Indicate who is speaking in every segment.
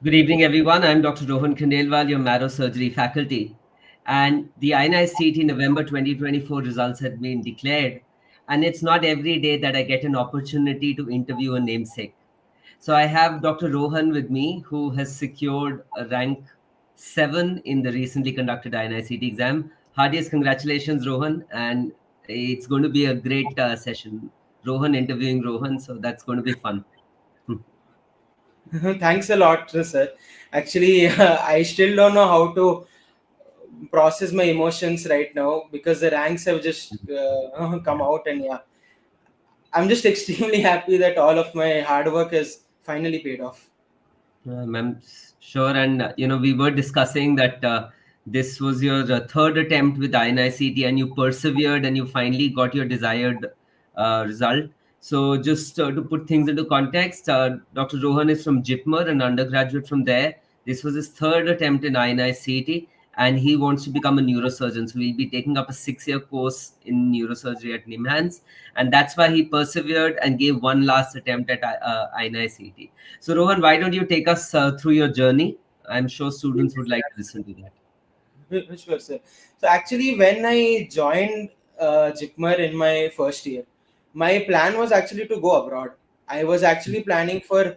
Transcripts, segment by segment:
Speaker 1: Good evening, everyone. I'm Dr. Rohan Khandelwal, your Marrow surgery faculty. And the INI-CET November 2024 results had been declared. And it's not every day that I get an opportunity to interview a namesake. So I have Dr. Rohan with me, who has secured a rank 7 in the recently conducted INI-CET exam. Heartiest congratulations, Rohan. And it's going to be a great session. Rohan interviewing Rohan, so that's going to be fun.
Speaker 2: Thanks a lot, sir. Actually, I still don't know how to process my emotions right now because the ranks have just come out, and yeah, I'm just extremely happy that all of my hard work has finally paid off.
Speaker 1: I'm sure, and we were discussing that this was your third attempt with INI-CET, and you persevered, and you finally got your desired result. So, just to put things into context, Dr. Rohan is from JIPMER, an undergraduate from there. This was his third attempt in INI-CET, and he wants to become a neurosurgeon. So, he'll be taking up a 6-year course in neurosurgery at NIMHANS, and that's why he persevered and gave one last attempt at INI-CET. So, Rohan, why don't you take us through your journey? I'm sure students would like to listen to that.
Speaker 2: Sure, sir. So actually, when I joined JIPMER in my first year, my plan was actually to go abroad. I was actually planning for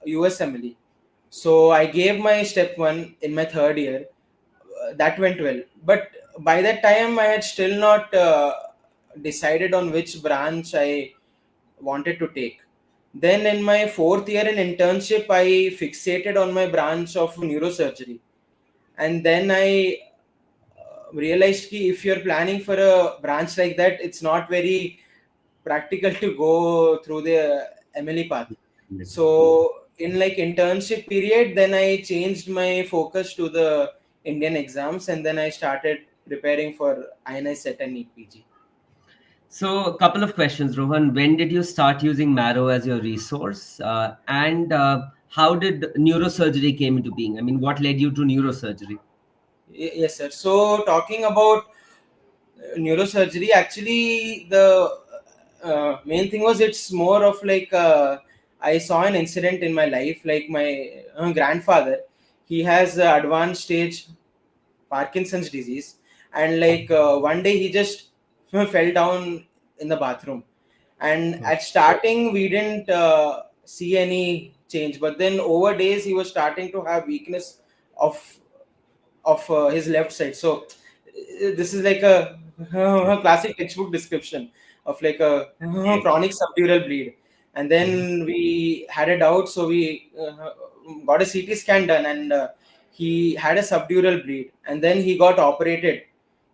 Speaker 2: USMLE. So I gave my step one in my third year. That went well, but by that time I had still not decided on which branch I wanted to take. Then in my fourth year in internship, I fixated on my branch of neurosurgery, and then I realized that if you're planning for a branch like that, it's not very practical to go through the MLE path. So in like internship period, then I changed my focus to the Indian exams, and then I started preparing for INI-CET and NEET-PG.
Speaker 1: So, a couple of questions, Rohan. When did you start using Marrow as your resource? And how did neurosurgery came into being? I mean, what led you to neurosurgery?
Speaker 2: Yes, sir. So talking about neurosurgery, actually the main thing was it's more of like I saw an incident in my life, like my grandfather, he has advanced stage Parkinson's disease, and like one day he just fell down in the bathroom, and at starting we didn't see any change, but then over days he was starting to have weakness of his left side. So this is like a classic textbook description of like a chronic subdural bleed. And then we had a doubt, so we got a CT scan done, and he had a subdural bleed, and then he got operated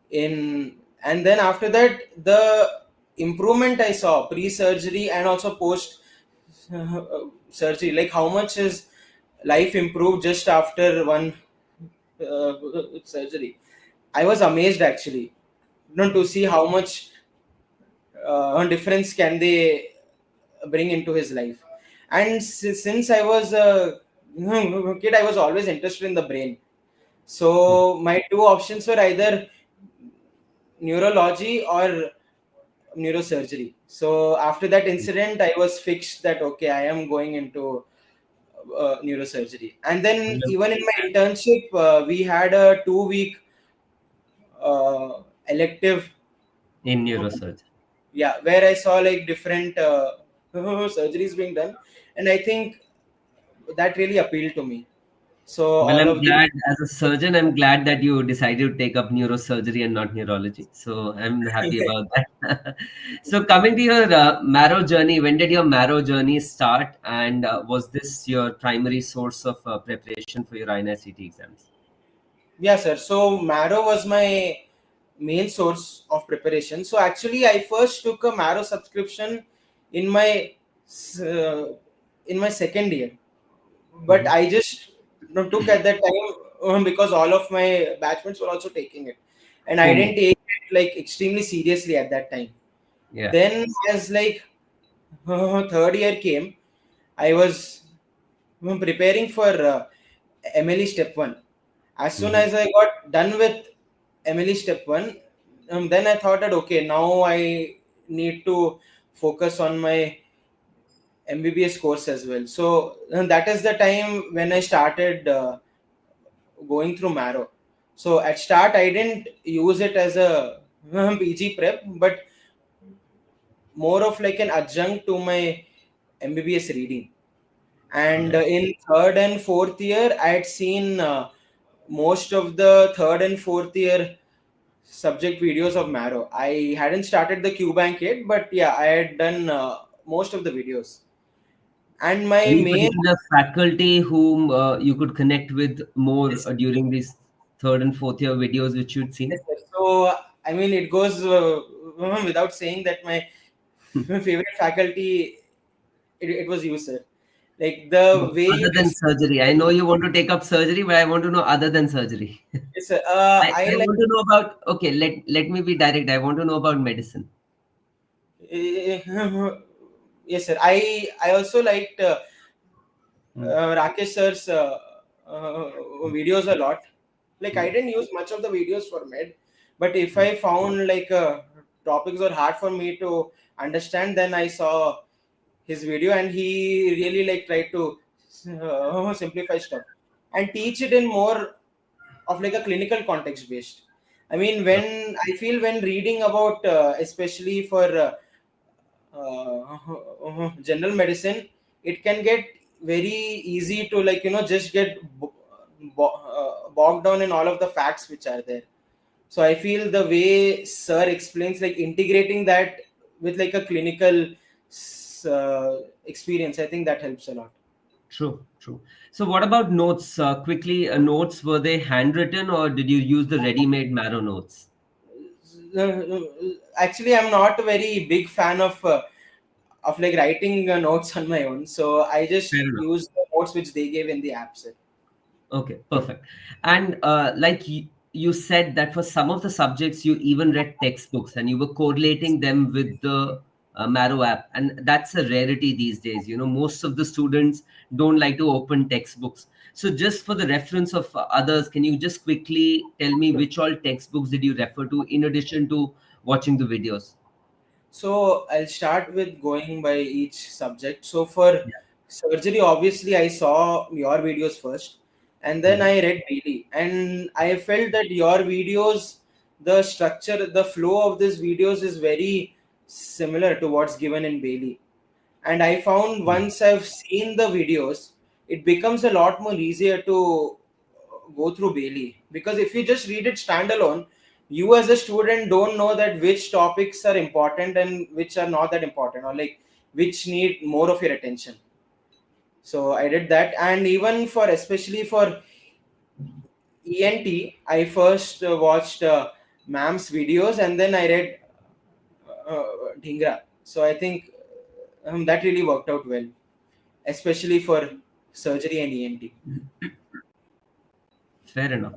Speaker 2: in. And then after that, the improvement I saw pre-surgery and also post surgery, like how much his life improved just after one uh, surgery. I was amazed actually, to see how much difference can they bring into his life. And since I was a kid, I was always interested in the brain. So my two options were either neurology or neurosurgery. So after that incident, I was fixed that okay, I am going into neurosurgery. And then even in my internship, we had a 2 week elective,
Speaker 1: In neurosurgery.
Speaker 2: yeah, where I saw like different surgeries being done, and I think that really appealed to me. So
Speaker 1: Well,
Speaker 2: all
Speaker 1: I'm
Speaker 2: of the
Speaker 1: glad as a surgeon, I'm glad that you decided to take up neurosurgery and not neurology. So I'm happy about that. So coming to your Marrow journey, when did your Marrow journey start? And was this your primary source of preparation for your INI-CET exams?
Speaker 2: yeah, sir. So Marrow was my main source of preparation. So actually, I first took a Marrow subscription in my uh, second year, but
Speaker 1: Mhm.
Speaker 2: I just took at that time because all of my batchmates were also taking it, and I didn't
Speaker 1: FOMO.
Speaker 2: take it like extremely seriously at that time.
Speaker 1: Yeah.
Speaker 2: Then, as like third year came, I was preparing for MLE step one. As soon
Speaker 1: Mhm.
Speaker 2: as I got done with MLE step one, then I thought that okay, now I need to focus on my MBBS course as well. So that is the time when I started going through Marrow. So at start I didn't use it as a PG prep, but more of like an adjunct to my MBBS reading. And
Speaker 1: Okay.
Speaker 2: in third and fourth year, I had seen most of the third and fourth year subject videos of Marrow. I hadn't started the QBank yet, but yeah, I had done most of the videos. And my
Speaker 1: Any
Speaker 2: main
Speaker 1: particular faculty whom you could connect with more
Speaker 2: yes,
Speaker 1: during these third and fourth year videos which you'd
Speaker 2: yes,
Speaker 1: seen?
Speaker 2: sir. So I mean, it goes without saying that my favorite faculty, it was you, sir. Like the
Speaker 1: No,
Speaker 2: way you
Speaker 1: other than surgery. I know you want to take up surgery, but I want to know other than surgery.
Speaker 2: yes, sir.
Speaker 1: I
Speaker 2: I like
Speaker 1: want to know about, okay, let me be direct. I want to know about medicine.
Speaker 2: yes, sir. I also liked
Speaker 1: Hmm.
Speaker 2: Rakesh sir's uh, videos a lot. Like I
Speaker 1: Hmm.
Speaker 2: didn't use much of the videos for med, but if I found like topics are hard for me to understand, then I saw his video, and he really like tried to simplify stuff and teach it in more of like a clinical context based. I mean,
Speaker 1: Sure.
Speaker 2: when I feel when reading about especially for general medicine, it can get very easy to like just get bogged down in all of the facts which are there. So I feel the way sir explains, like integrating that with like a clinical experience, I think that helps a lot.
Speaker 1: True, true. So what about notes? Quickly, notes, were they handwritten or did you use the ready-made Marrow notes?
Speaker 2: Actually, I'm not a very big fan of like writing notes on my own, so I just
Speaker 1: Fair enough.
Speaker 2: use the notes which they gave in the app, sir.
Speaker 1: Okay, perfect. And like you said that for some of the subjects you even read textbooks and you were correlating them with the Marrow app, and that's a rarity these days. You know, most of the students don't like to open textbooks. So, just for the reference of others, can you just quickly tell me which all textbooks did you refer to in addition to watching the videos?
Speaker 2: So I'll start with going by each subject. So for
Speaker 1: Yeah.
Speaker 2: surgery, obviously I saw your videos first, and then
Speaker 1: Mhm.
Speaker 2: I read Bailey, and I felt that your videos, the structure, the flow of these videos is very similar to what's given in Bailey. And I found once I've seen the videos, it becomes a lot more easier to go through Bailey, because if you just read it standalone, you as a student don't know that which topics are important and which are not that important, or like which need more of your attention. So I did that, and even for especially for ENT, I first watched ma'am's videos, and then I read Dhingra. So I think that really worked out well, especially for surgery and ENT.
Speaker 1: Fair enough.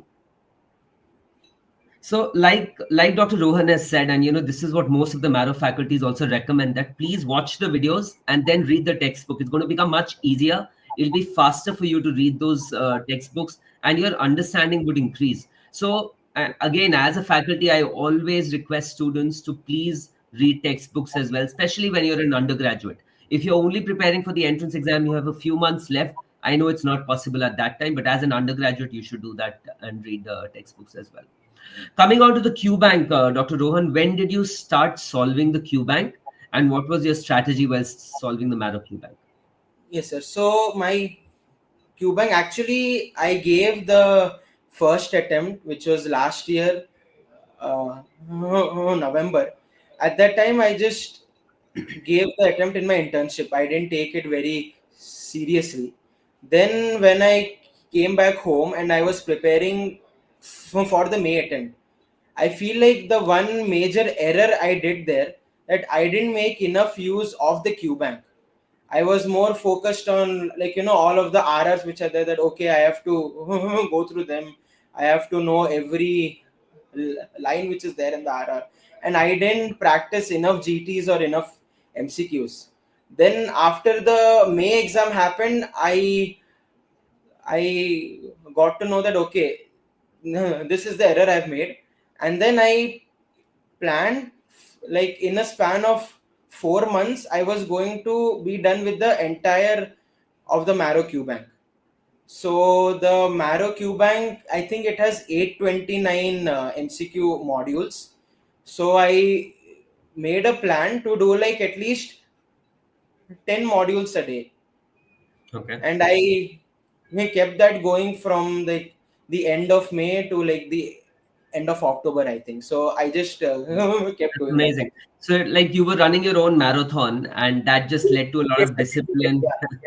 Speaker 1: So, like Dr. Rohan has said, and this is what most of the Marrow faculties also recommend, that please watch the videos and then read the textbook. It's going to become much easier. It'll be faster for you to read those textbooks, and your understanding would increase. So, again, as a faculty, I always request students to please read textbooks as well, especially when you're an undergraduate. If you're only preparing for the entrance exam, you have a few months left. I know it's not possible at that time, but as an undergraduate, you should do that and read the textbooks as well. Coming on to the QBank, Dr. Rohan, when did you start solving the QBank, and what was your strategy while solving the Marrow QBank?
Speaker 2: Yes, sir. So my QBank, actually, I gave the first attempt, which was last year, November. At that time, I just gave the attempt in my internship. I didn't take it very seriously. Then, when I came back home and I was preparing for the May attempt, I feel like the one major error I did there, that I didn't make enough use of the QBank. I was more focused on like all of the RRs which are there, that okay, I have to go through them. I have to know every line which is there in the RR, and I didn't practice enough GTs or enough MCQs. Then after the May exam happened, I got to know that okay, this is the error I've made, and then I planned like in a span of 4 months I was going to be done with the entire of the Marrow QBank. So the Marrow QBank, I think it has 829 MCQ modules. So I made a plan to do like at least 10 modules a day,
Speaker 1: Okay.
Speaker 2: and I kept that going from the end of May to like the end of October, I think. So I just kept
Speaker 1: That's
Speaker 2: doing like that.
Speaker 1: amazing. So, like, you were running your own marathon, and that just led to a lot
Speaker 2: Yes,
Speaker 1: of
Speaker 2: sir.
Speaker 1: discipline.
Speaker 2: Yeah, yeah.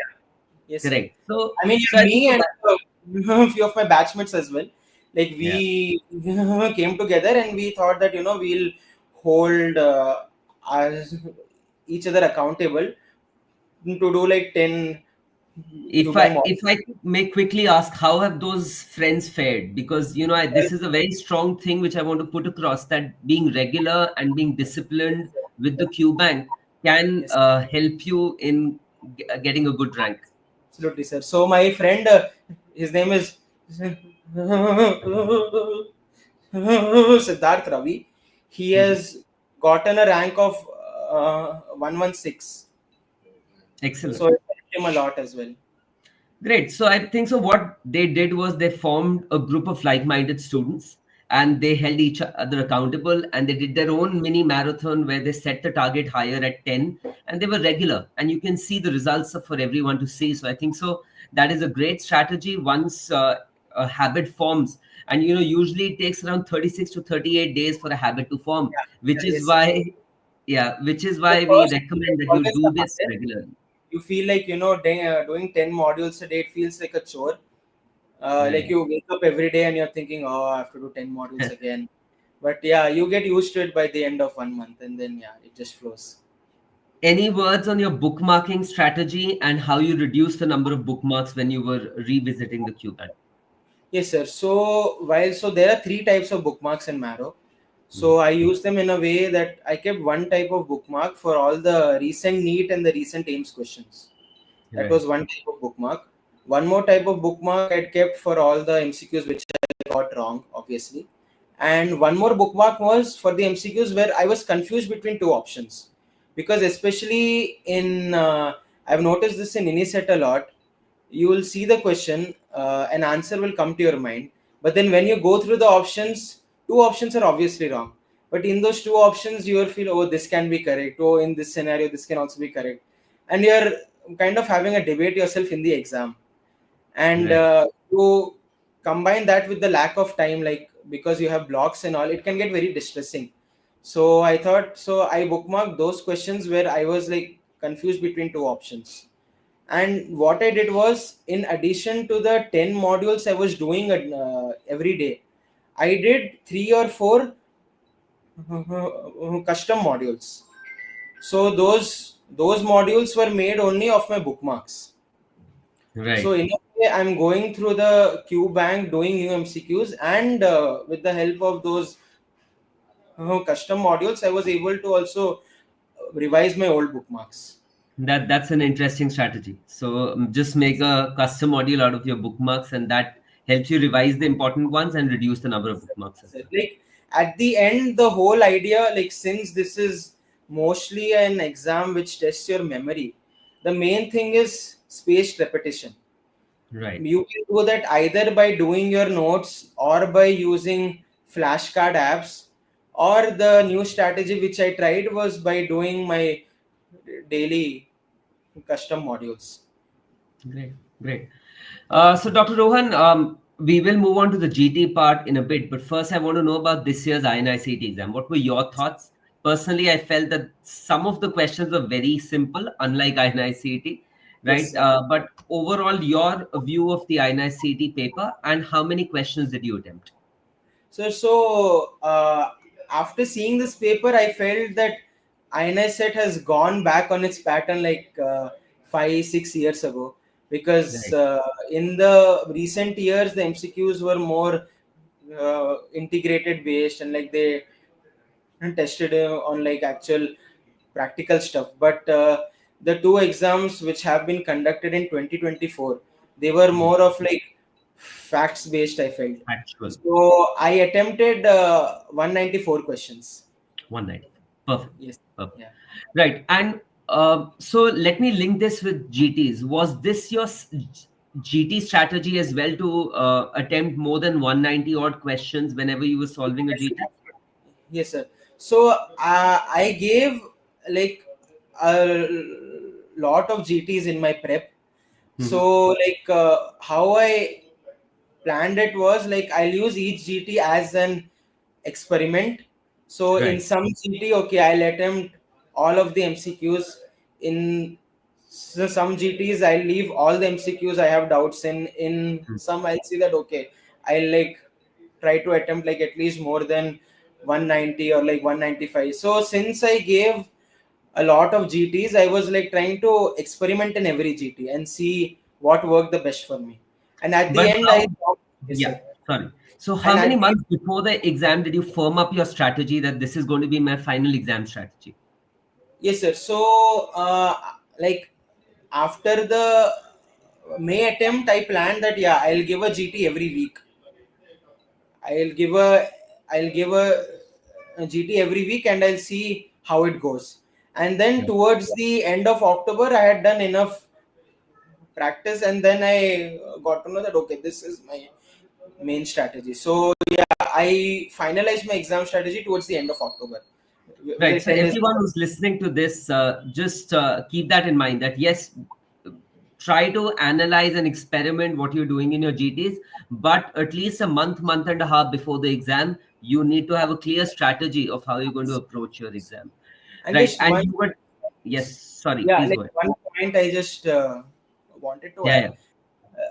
Speaker 2: Yes, sir.
Speaker 1: Correct. So,
Speaker 2: I mean,
Speaker 1: so
Speaker 2: yeah,
Speaker 1: I think
Speaker 2: me
Speaker 1: so
Speaker 2: and
Speaker 1: that,
Speaker 2: a few of my batchmates as well. Like
Speaker 1: yeah.
Speaker 2: we came together and we thought that we'll hold us, each other accountable to do like 10 Dubai
Speaker 1: If I may quickly ask, how have those friends fared? Because this is a very strong thing which I want to put across, that being regular and being disciplined with the Q Bank can
Speaker 2: Yes,
Speaker 1: help you in getting a good rank.
Speaker 2: absolutely, sir. So my friend, his name is Siddharth Ravi. He
Speaker 1: Mhm.
Speaker 2: has gotten a rank of 116. So
Speaker 1: Excellent.
Speaker 2: it helped him a lot as well.
Speaker 1: Great. So I think so. What they did was they formed a group of like-minded students, and they held each other accountable, and they did their own mini marathon where they set the target higher at 10, and they were regular, and you can see the results for everyone to see. So I think so that is a great strategy once a habit forms, and usually it takes around 36 to 38 days for a habit to form,
Speaker 2: Yeah,
Speaker 1: which
Speaker 2: yeah,
Speaker 1: is
Speaker 2: yes, sir.
Speaker 1: why, yeah, which is
Speaker 2: The
Speaker 1: why we
Speaker 2: first week
Speaker 1: recommend
Speaker 2: is
Speaker 1: that you
Speaker 2: always
Speaker 1: do
Speaker 2: the
Speaker 1: this
Speaker 2: hardest.
Speaker 1: regularly.
Speaker 2: You feel like doing 10 modules a day. It feels like a chore. Like
Speaker 1: Right.
Speaker 2: you wake up every day and you're thinking, oh, I have to do 10 modules again. But yeah, you get used to it by the end of 1 month, and then yeah, it just flows.
Speaker 1: Any words on your bookmarking strategy and how you reduce the number of bookmarks when you were revisiting the Cuban?
Speaker 2: Yes, sir. So there are three types of bookmarks in Marrow.
Speaker 1: Mhm.
Speaker 2: So I use them in a way that I kept one type of bookmark for all the recent NEET and the recent AIMS questions. That
Speaker 1: Right.
Speaker 2: was one type of bookmark. One more type of bookmark I'd kept for all the MCQs which I got wrong, obviously. And one more bookmark was for the MCQs where I was confused between two options. Because especially in, I've noticed this in INI-CET a lot. You will see the question, an answer will come to your mind. But then when you go through the options, two options are obviously wrong. But in those two options, you will feel, oh, this can be correct. Oh, in this scenario, this can also be correct. And you're kind of having a debate yourself in the exam. And
Speaker 1: Right.
Speaker 2: you combine that with the lack of time, like because you have blocks and all, it can get very distressing. So I thought, so I bookmarked those questions where I was like confused between two options. And what I did was, in addition to the 10 modules I was doing every day, I did three or four custom modules. So those modules were made only of my bookmarks. So
Speaker 1: Right.
Speaker 2: in a way, I'm going through the Q bank, doing new MCQs, and with the help of those custom modules, I was able to also revise my old bookmarks.
Speaker 1: That's an interesting strategy. So just make a custom module out of your bookmarks, and that helps you revise the important ones and reduce the number of bookmarks as well.
Speaker 2: Like at the end, the whole idea, like since this is mostly an exam which tests your memory, the main thing is spaced repetition.
Speaker 1: Right.
Speaker 2: You can do that either by doing your notes or by using flashcard apps, or the new strategy which I tried was by doing my daily custom modules.
Speaker 1: Great, great. So, Dr. Rohan, we will move on to the GT part in a bit, but first, I want to know about this year's INI-CET exam. What were your thoughts? Personally, I felt that some of the questions were very simple, unlike INI-CET,
Speaker 2: Yes,
Speaker 1: right?
Speaker 2: sir.
Speaker 1: But overall, your view of the INI-CET paper and how many questions did you attempt?
Speaker 2: So after seeing this paper, I felt that INI-CET has gone back on its pattern like 5 6 years ago, because
Speaker 1: Right,
Speaker 2: in the recent years the MCQs were more integrated based, and like they tested on like actual practical stuff. But the two exams which have been conducted in 2024, they were more of like facts based, I felt.
Speaker 1: actual
Speaker 2: So I attempted 194 questions.
Speaker 1: 194. Perfect.
Speaker 2: Yes.
Speaker 1: Perfect.
Speaker 2: Yeah.
Speaker 1: Right. And so let me link this with GTs. Was this your GT strategy as well, to attempt more than 190 odd questions whenever you were solving a
Speaker 2: Yes,
Speaker 1: GT?
Speaker 2: yes, sir. So I gave like a lot of GTs in my prep.
Speaker 1: Hmm.
Speaker 2: So like how I planned it was like I'll use each GT as an experiment. So in
Speaker 1: Right.
Speaker 2: some GT, okay, I'll attempt all of the MCQs. In some GTs, I'll leave all the MCQs I have doubts in. In
Speaker 1: Hmm.
Speaker 2: some, I'll see that okay, I'll like try to attempt like at least more than 190 or like 195. So since I gave a lot of GTs, I was like trying to experiment in every GT and see what worked the best for me. And at the
Speaker 1: But
Speaker 2: end,
Speaker 1: how?
Speaker 2: yes,
Speaker 1: Yeah.
Speaker 2: sir.
Speaker 1: Sorry. So how
Speaker 2: And
Speaker 1: many
Speaker 2: at the
Speaker 1: months before the exam did you firm up your strategy that this is going to be my final exam strategy?
Speaker 2: Yes, sir. So, like after the May attempt, I planned that yeah, I'll give a GT every week. I'll give a I'll give a GT every week, and I'll see how it goes. And then
Speaker 1: Right.
Speaker 2: towards the end of October, I had done enough practice, and then I got to know that okay, this is my main strategy. So yeah, I finalized my exam strategy towards the end of October.
Speaker 1: Right.
Speaker 2: Like
Speaker 1: So
Speaker 2: 10 days.
Speaker 1: everyone who's listening to this, just keep that in mind, that yes, try to analyze and experiment what you're doing in your GTs, but at least a month, month and a half before the exam, you need to have a clear strategy of how you're going to approach your exam.
Speaker 2: And
Speaker 1: Right.
Speaker 2: just
Speaker 1: And
Speaker 2: one,
Speaker 1: you were, yes, sorry,
Speaker 2: yeah,
Speaker 1: please
Speaker 2: like
Speaker 1: go ahead.
Speaker 2: one point I just wanted to
Speaker 1: Yeah,
Speaker 2: add.
Speaker 1: yeah.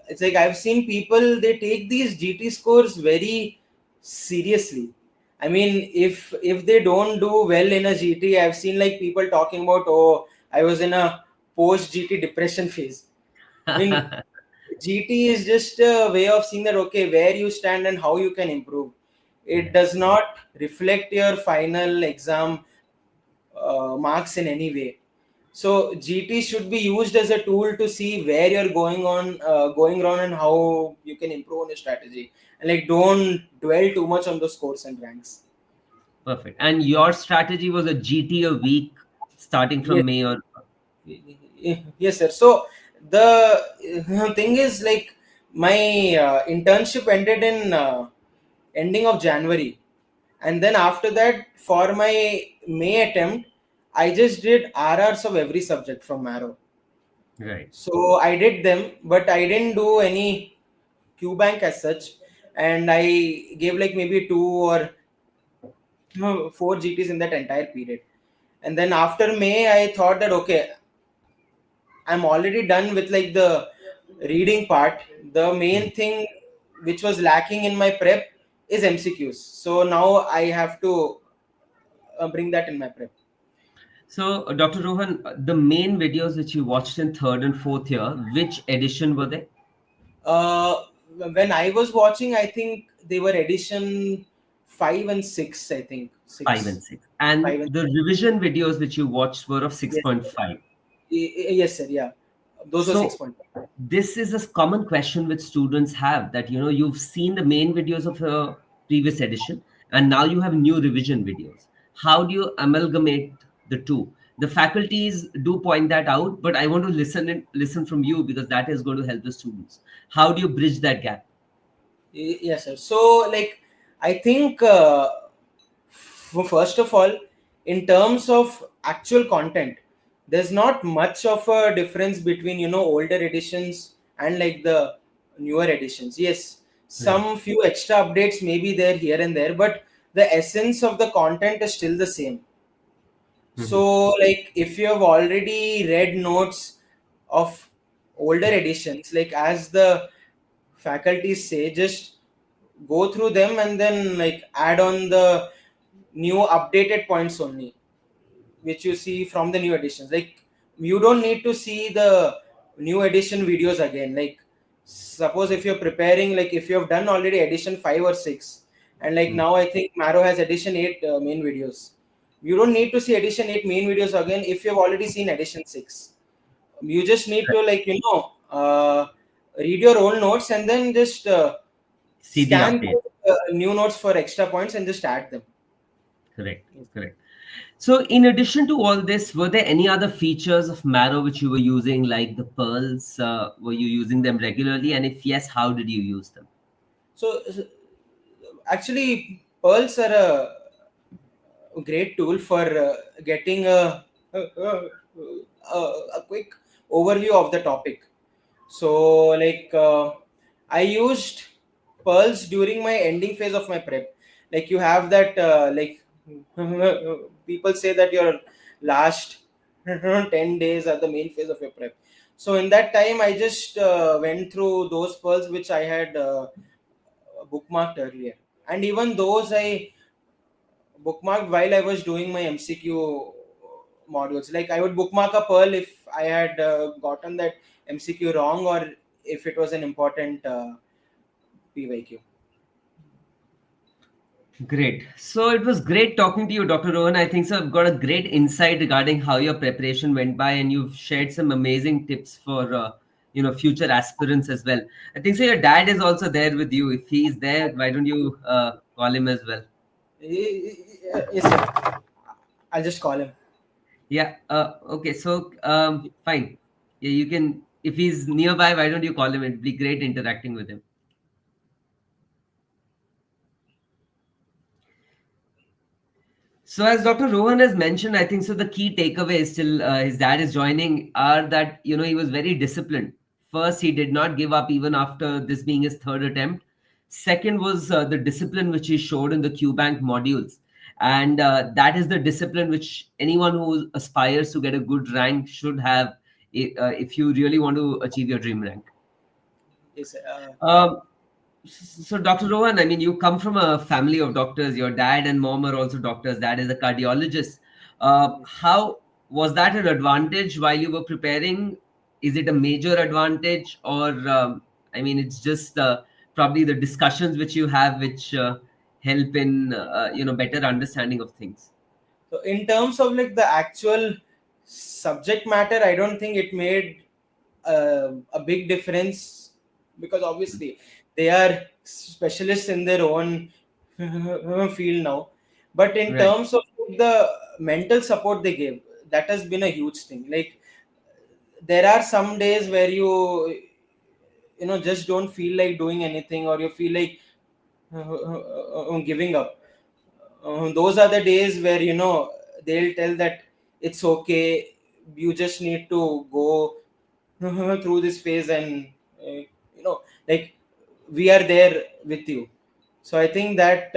Speaker 2: It's like I've seen people, they take these GT scores very seriously. I mean, if they don't do well in a GT, I've seen like people talking about, oh, I was in a post GT depression phase. I mean, GT is just a way of seeing that okay, where you stand and how you can improve. It
Speaker 1: Right.
Speaker 2: does not reflect your final exam marks in any way. So GT should be used as a tool to see where you're going wrong, and how you can improve on your strategy. And like, don't dwell too much on the scores and ranks.
Speaker 1: Perfect. And your strategy was a GT a week starting
Speaker 2: Yes,
Speaker 1: from May, or
Speaker 2: yes, sir. So the thing is like my internship ended in ending of January, and then after that, for my May attempt, I just did RRs of every subject from Marrow.
Speaker 1: right.
Speaker 2: So I did them, but I didn't do any QBank as such, and I gave like maybe two or no, four GTs in that entire period. And then after May, I thought that okay, I'm already done with like the reading part. The
Speaker 1: Mhm.
Speaker 2: main thing which was lacking in my prep is MCQs. So now I have to bring that in my prep.
Speaker 1: So, Dr. Rohan, the main videos which you watched in third and fourth year, which edition were they?
Speaker 2: Uh, when I was watching, I think they were edition 5 and 6. I think
Speaker 1: Five
Speaker 2: six,
Speaker 1: and six. And
Speaker 2: five and
Speaker 1: the revision videos which you watched were of
Speaker 2: yes,
Speaker 1: 6.5.
Speaker 2: yes, sir. Yeah, those were
Speaker 1: So,
Speaker 2: 6 point.
Speaker 1: this is a common question which students have, that you've seen the main videos of a previous edition and now you have new revision videos. How do you amalgamate the two? The faculties do point that out, but I want to listen from you, because that is going to help the students. How do you bridge that gap?
Speaker 2: Yes, sir. So, like, I think first of all, in terms of actual content, there's not much of a difference between older editions and like the newer editions. Yes,
Speaker 1: Right.
Speaker 2: some few extra updates may be there here and there, but the essence of the content is still the same.
Speaker 1: Mhm.
Speaker 2: So, like, if you have already read notes of older editions, like as the faculties say, just go through them and then like add on the new updated points only, which you see from the new editions. Like, you don't need to see the new edition videos again. Like, suppose if you're preparing, like if you have done already edition 5 or 6, and like
Speaker 1: Mm.
Speaker 2: now I think Marrow has edition 8 main videos. You don't need to see edition 8 main videos again if you've already seen edition 6. You just need to like read your own notes and then just
Speaker 1: See the
Speaker 2: scan
Speaker 1: update.
Speaker 2: through the new notes for extra points and just add them.
Speaker 1: Correct.
Speaker 2: Yes.
Speaker 1: Correct. So, in addition to all this, were there any other features of Marrow which you were using, like the pearls? Were you using them regularly? And if yes, how did you use them?
Speaker 2: So actually, pearls are a great tool for getting a quick overview of the topic. So, like, I used pearls during my ending phase of my prep. Like, you have that, people say that your last 10 days are the main phase of your prep. So, in that time, I just went through those pearls which I had bookmarked earlier. And even those I bookmarked while I was doing my MCQ modules. Like, I would bookmark a pearl if I had gotten that MCQ wrong, or if it was an important PYQ.
Speaker 1: Great. So it was great talking to you, Dr. Rohan. I think so. I've got a great insight regarding how your preparation went by, and you've shared some amazing tips for future aspirants as well. I think so. Your dad is also there with you. If he's there, why don't you call him as well?
Speaker 2: Yes, sir. I'll just call him.
Speaker 1: Yeah. Okay. So fine. Yeah, you can. If he's nearby, why don't you call him? It'd be great interacting with him. So, as Dr. Rohan has mentioned, I think so. The key takeaways till his dad is joining are that he was very disciplined. First, he did not give up even after this being his third attempt. Second was the discipline which he showed in the QBank modules, and that is the discipline which anyone who aspires to get a good rank should have if you really want to achieve your dream rank.
Speaker 2: Yes, sir.
Speaker 1: Um, so, Dr. Rohan, I mean, you come from a family of doctors. Your dad and mom are also doctors. Dad is a cardiologist. How was that an advantage while you were preparing? Is it a major advantage, or I mean, it's just probably the discussions which you have which help in better understanding of things?
Speaker 2: So, in terms of like the actual subject matter, I don't think it made a big difference, because obviously they are specialists in their own field now. But in
Speaker 1: Right.
Speaker 2: terms of the mental support they gave, that has been a huge thing. Like, there are some days where you just don't feel like doing anything, or you feel like giving up. Those are the days where they'll tell that it's okay, you just need to go through this phase, and like, we are there with you. So I think that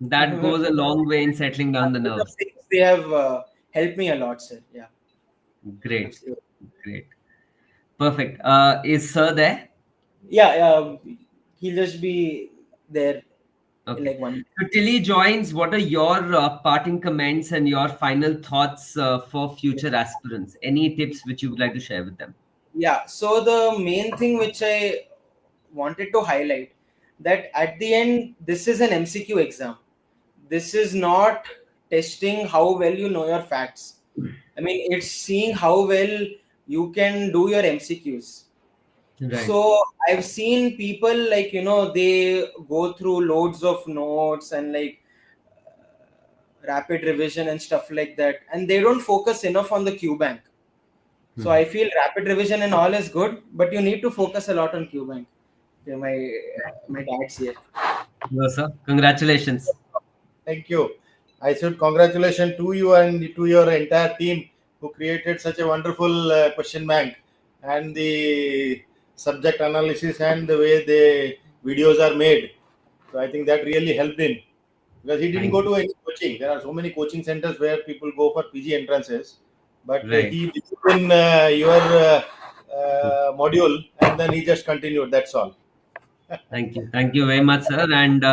Speaker 1: That goes a long way in settling down the
Speaker 2: those are
Speaker 1: nerves.
Speaker 2: things they have helped me a lot, sir. Yeah,
Speaker 1: Great.
Speaker 2: absolutely.
Speaker 1: Great. Perfect. Is Sir there?
Speaker 2: Yeah, he'll just be there in
Speaker 1: Okay.
Speaker 2: like 1 minute.
Speaker 1: So till he joins, what are your parting comments and your final thoughts for future aspirants? Any tips which you would like to share with them?
Speaker 2: Yeah, so the main thing which I wanted to highlight, that at the end, this is an MCQ exam. This is not testing how well you know your facts. I mean, it's seeing how well you can do your MCQs.
Speaker 1: Right.
Speaker 2: So I've seen people, like, they go through loads of notes and like rapid revision and stuff like that, and they don't focus enough on the QBank. So
Speaker 1: Mhm.
Speaker 2: I feel rapid revision and all is good, but you need to focus a lot on QBank. Okay, my dad's here.
Speaker 1: No, sir. Congratulations.
Speaker 3: Thank you. I should congratulations to you and to your entire team who created such a wonderful question bank, and the subject analysis and the way the videos are made. So I think that really helped him, because he didn't
Speaker 1: Thank
Speaker 3: go
Speaker 1: you.
Speaker 3: to any coaching. There are so many coaching centers where people go for PG entrances, but
Speaker 1: Right.
Speaker 3: he did in your module, and then he just continued. That's all.
Speaker 1: Thank you. Thank you very much, sir. And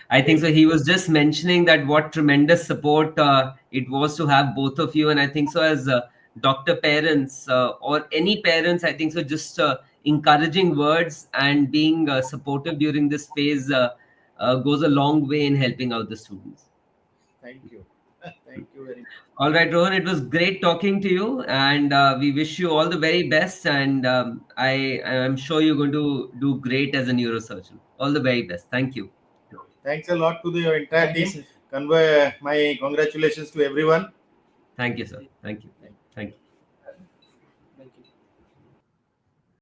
Speaker 1: I think so. He was just mentioning that what tremendous support it was to have both of you. And I think so, as doctor parents or any parents, I think so, just encouraging words and being supportive during this phase goes a long way in helping out the students.
Speaker 3: Thank you. Thank you very much.
Speaker 1: All right, Rohan, it was great talking to you, and we wish you all the very best. And I am sure you're going to do great as a neurosurgeon. All the very best. Thank you.
Speaker 3: Thanks a lot to the entire
Speaker 2: Thank you,
Speaker 3: team.
Speaker 2: sir.
Speaker 3: convey my congratulations to everyone.
Speaker 1: Thank you, sir. Thank you.